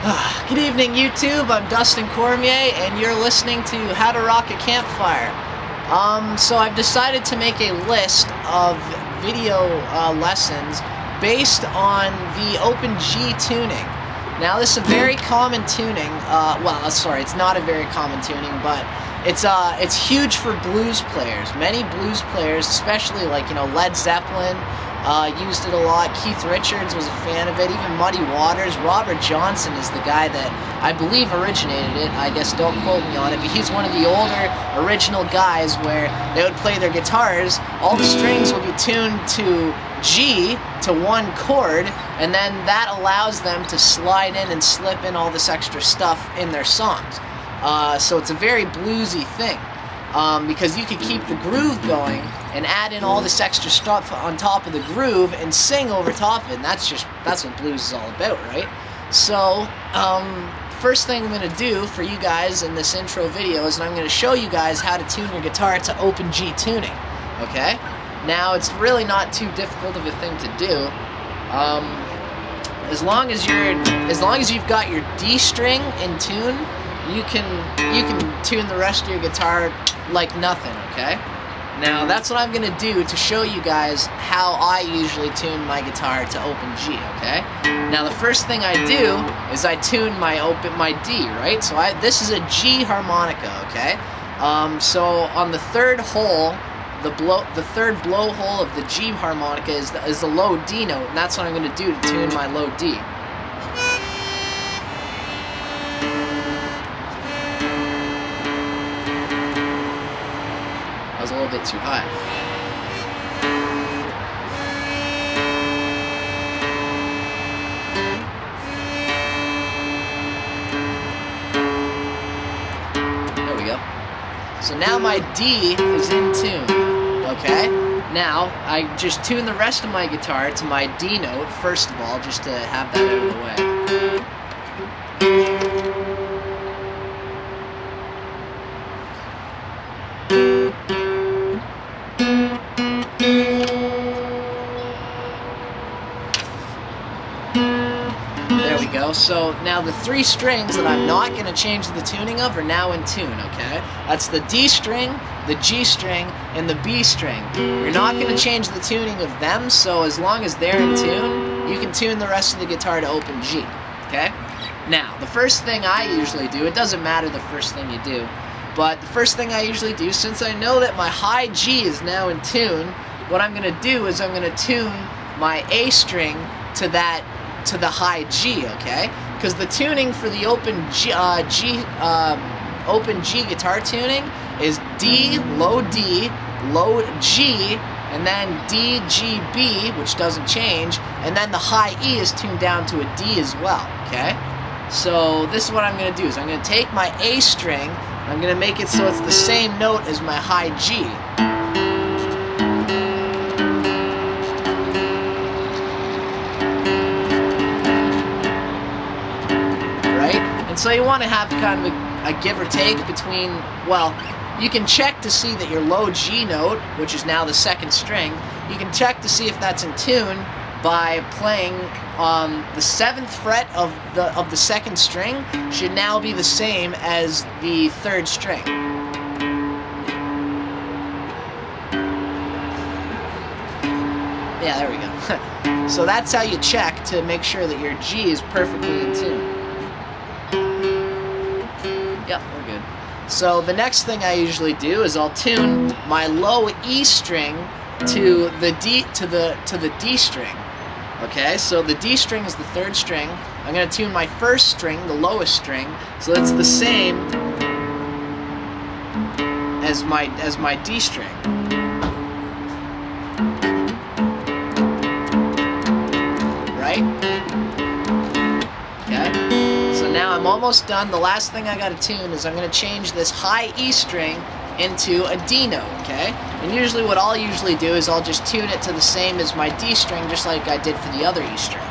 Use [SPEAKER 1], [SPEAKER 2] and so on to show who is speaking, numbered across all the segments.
[SPEAKER 1] Good evening, YouTube. I'm Dustin Cormier, and you're listening to How to Rock a Campfire. So I've decided to make a list of video lessons based on the open G tuning. Now, this is a very common tuning. It's not a very common tuning, but it's huge for blues players. Many blues players, especially Led Zeppelin, used it a lot. Keith Richards was a fan of it. Even Muddy Waters. Robert Johnson is the guy that I believe originated it. I guess don't quote me on it, but he's one of the older original guys where they would play their guitars. All the strings would be tuned to G, to one chord, and then that allows them to slide in and slip in all this extra stuff in their songs. So it's a very bluesy thing. Because you could keep the groove going and add in all this extra stuff on top of the groove and sing over top of it, and that's what blues is all about, right? So, first thing I'm going to do for you guys in this intro video is I'm going to show you guys how to tune your guitar to open G tuning, okay? Now, it's really not too difficult of a thing to do. As long as you've got your D string in tune, you can tune the rest of your guitar like nothing, okay? Now, that's what I'm going to do to show you guys how I usually tune my guitar to open G, okay? Now, the first thing I do is I tune my D, right? So this is a G harmonica, okay? So on the third hole, the third blow hole of the G harmonica is the low D note, and that's what I'm going to do to tune my low D. I was a little bit too high. There we go. So now my D is in tune, okay? Now, I just tune the rest of my guitar to my D note, first of all, just to have that out of the way. There we go. So now the three strings that I'm not going to change the tuning of are now in tune, okay? That's the D string, the G string, and the B string. You're not going to change the tuning of them, so as long as they're in tune, you can tune the rest of the guitar to open G, okay? Now, the first thing I usually do, it doesn't matter the first thing you do, but the first thing I usually do, since I know that my high G is now in tune, what I'm going to do is I'm going to tune my A string to the high G, okay? Because the tuning for the open G guitar tuning is D, low G, and then D, G, B, which doesn't change, and then the high E is tuned down to a D as well, okay? So this is what I'm going to do, is I'm going to take my A string, I'm going to make it so it's the same note as my high G. And so you want to have kind of a give or take between, well, you can check to see that your low G note, which is now the second string, you can check to see if that's in tune by playing on the 7th fret of the second string should now be the same as the third string. Yeah, there we go. So that's how you check to make sure that your G is perfectly in tune. Yep, we're good. So the next thing I usually do is I'll tune my low E string to the D string. Okay, so the D string is the third string. I'm going to tune my first string, the lowest string, so it's the same as my D string. Right? Okay. So now I'm almost done. The last thing I gotta tune is I'm gonna change this high E string into a D note, okay? And usually what I'll usually do is I'll just tune it to the same as my D string, just like I did for the other E string.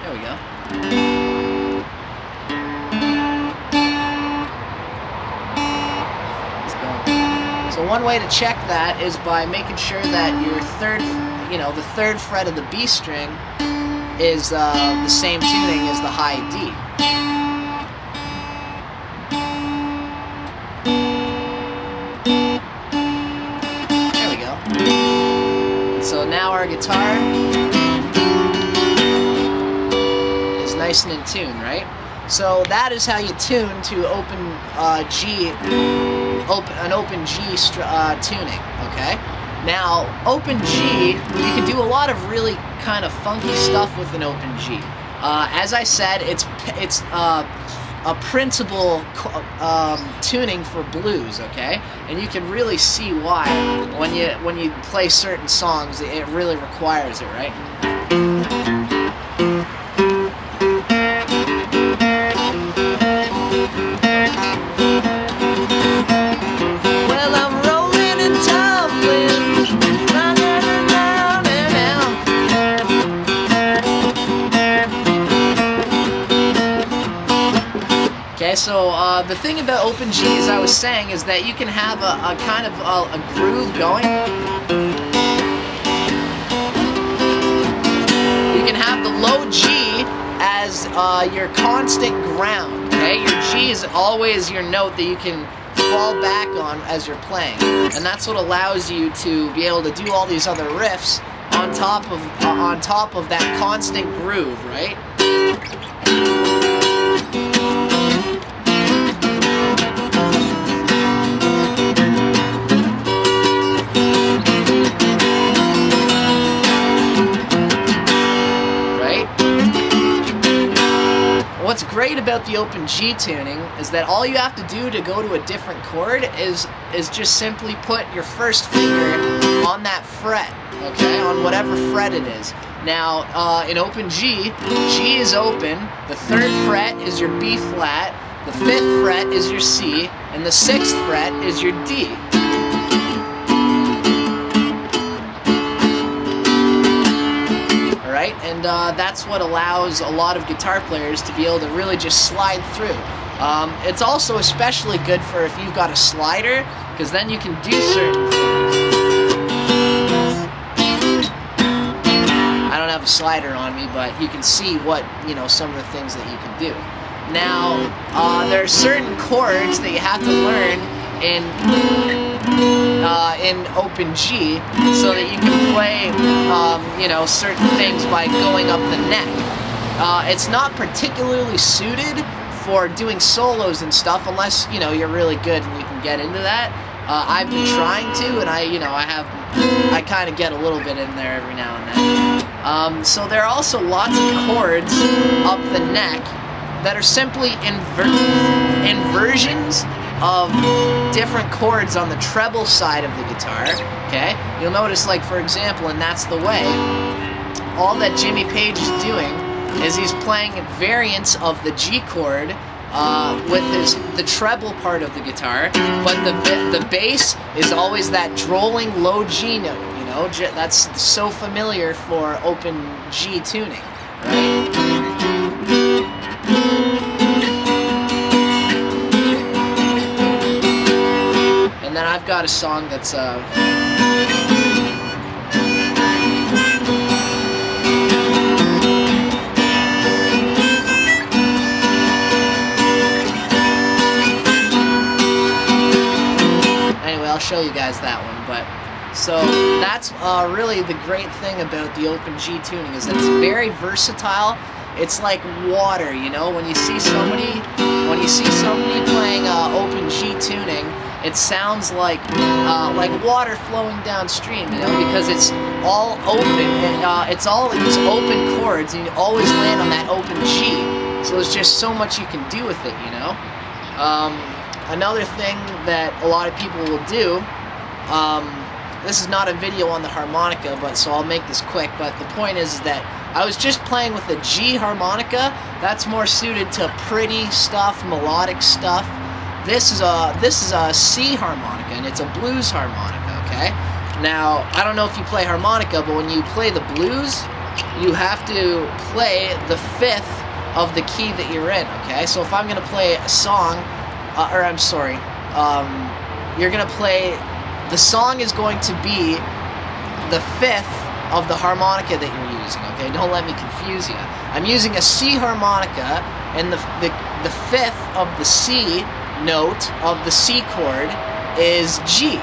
[SPEAKER 1] There we go. So one way to check that is by making sure that your the third fret of the B string is the same tuning as the high D. There we go. And so now our guitar is nice and in tune, right? So that is how you tune to an open G tuning, okay? Now, open G, you can do a lot of really kind of funky stuff with an open G. As I said, it's a principal tuning for blues, okay? And you can really see why when you play certain songs, it really requires it, right? Okay, so the thing about open G, as I was saying, is that you can have a kind of a groove going. You can have the low G as your constant ground, okay? Your G is always your note that you can fall back on as you're playing. And that's what allows you to be able to do all these other riffs on top of that constant groove, right? What's great about the open G tuning is that all you have to do to go to a different chord is just simply put your first finger on that fret, okay, on whatever fret it is. Now, in open G, G is open, the 3rd fret is your B flat, the 5th fret is your C, and the 6th fret is your D. And that's what allows a lot of guitar players to be able to really just slide through. It's also especially good for if you've got a slider, because then you can do certain things. I don't have a slider on me, but you can see what, some of the things that you can do. Now, there are certain chords that you have to learn in open G, so that you can play, certain things by going up the neck. It's not particularly suited for doing solos and stuff, unless you're really good and you can get into that. I've been trying to, and I kind of get a little bit in there every now and then. So there are also lots of chords up the neck that are simply inversions of different chords on the treble side of the guitar, okay? You'll notice, like, for example, and That's the Way, all that Jimmy Page is doing is he's playing variants of the G chord with the treble part of the guitar, but the bass is always that drolling low G note, that's so familiar for open G tuning, right? And then I've got a song that's anyway, I'll show you guys that one. But so that's really the great thing about the open G tuning, is that it's very versatile. It's like water, when you see somebody playing open G tuning, it sounds like water flowing downstream, because it's all open. It's all these open chords, and you always land on that open G. So there's just so much you can do with it, Another thing that a lot of people will do, this is not a video on the harmonica, so I'll make this quick, but the point is that I was just playing with a G harmonica. That's more suited to pretty stuff, melodic stuff. This is a C harmonica, and it's a blues harmonica, okay? Now, I don't know if you play harmonica, but when you play the blues, you have to play the 5th of the key that you're in, okay? So if I'm going to play a song, you're going to play the song is going to be the fifth of the harmonica that you're using, okay? Don't let me confuse you. I'm using a C harmonica, and the fifth of the C note of the C chord is G,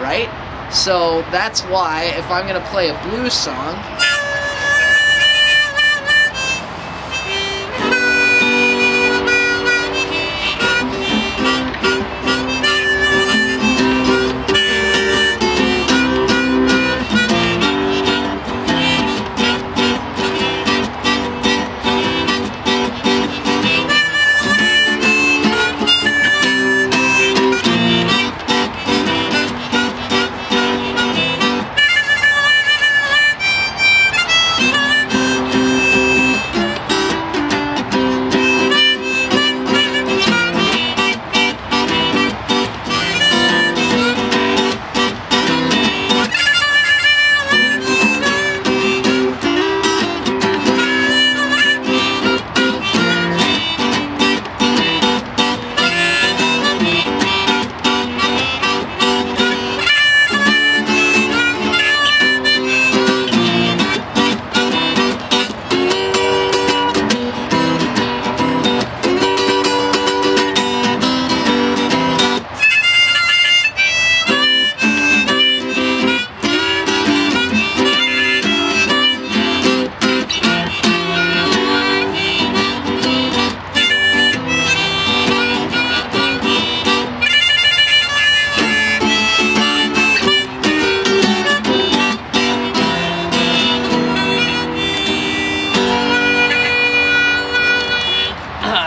[SPEAKER 1] right? So that's why if I'm gonna play a blues song,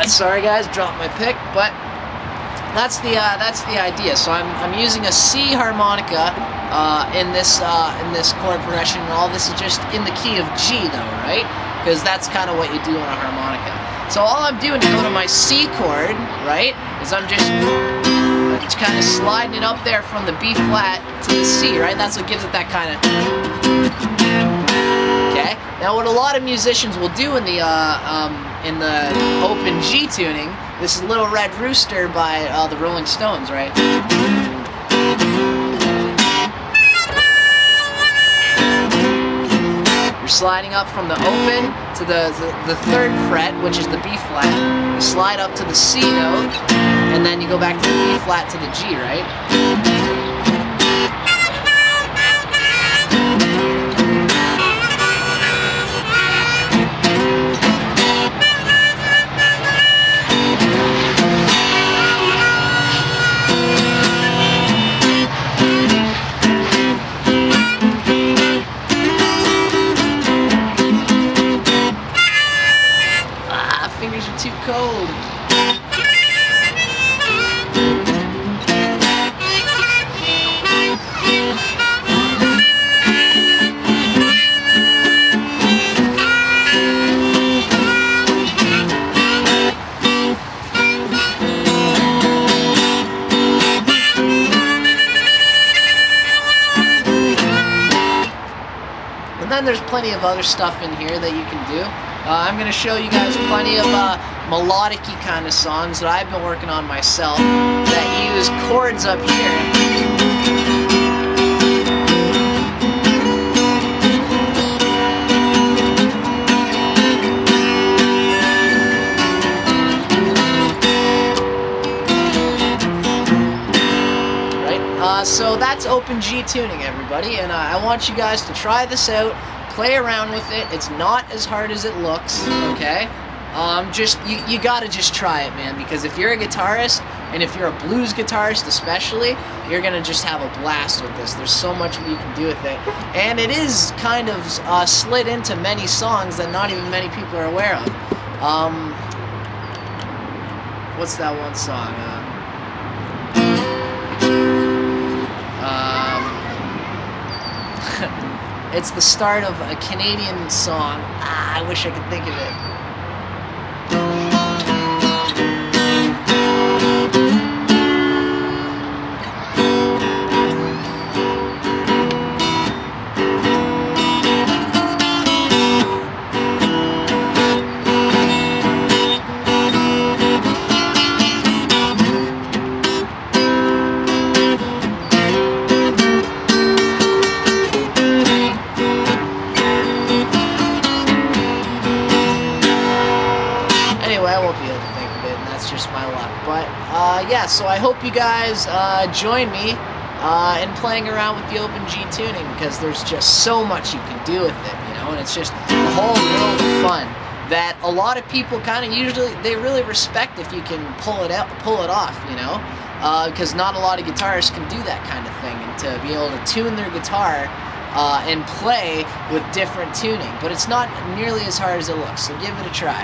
[SPEAKER 1] sorry guys, dropped my pick, but that's the idea. So I'm using a C harmonica in this chord progression, and all this is just in the key of G though, right? Because that's kind of what you do on a harmonica. So all I'm doing to go to my C chord, right, is I'm just kind of sliding it up there from the B flat to the C, right? That's what gives it that kind of. Okay. Now what a lot of musicians will do in the open G tuning, this is Little Red Rooster by the Rolling Stones, right? You're sliding up from the open to the third fret, which is the B flat. You slide up to the C note, and then you go back to the B flat to the G, right? Fingers are too cold. And then there's plenty of other stuff in here that you can do. I'm going to show you guys plenty of melodic-y kind of songs that I've been working on myself that use chords up here. So that's open G tuning, everybody, and I want you guys to try this out, play around with it. It's not as hard as it looks, okay? You gotta just try it, man, because if you're a guitarist, and if you're a blues guitarist especially, you're gonna just have a blast with this. There's so much you can do with it, and it is kind of slid into many songs that not even many people are aware of. What's that one song? It's the start of a Canadian song. I wish I could think of it. I won't be able to think of it, and that's just my luck. But yeah, so I hope you guys join me in playing around with the Open G tuning, because there's just so much you can do with it, you know, and it's just a whole world of fun that a lot of people kind of they really respect if you can pull it off, you know, because not a lot of guitarists can do that kind of thing, and to be able to tune their guitar and play with different tuning. But it's not nearly as hard as it looks, so give it a try.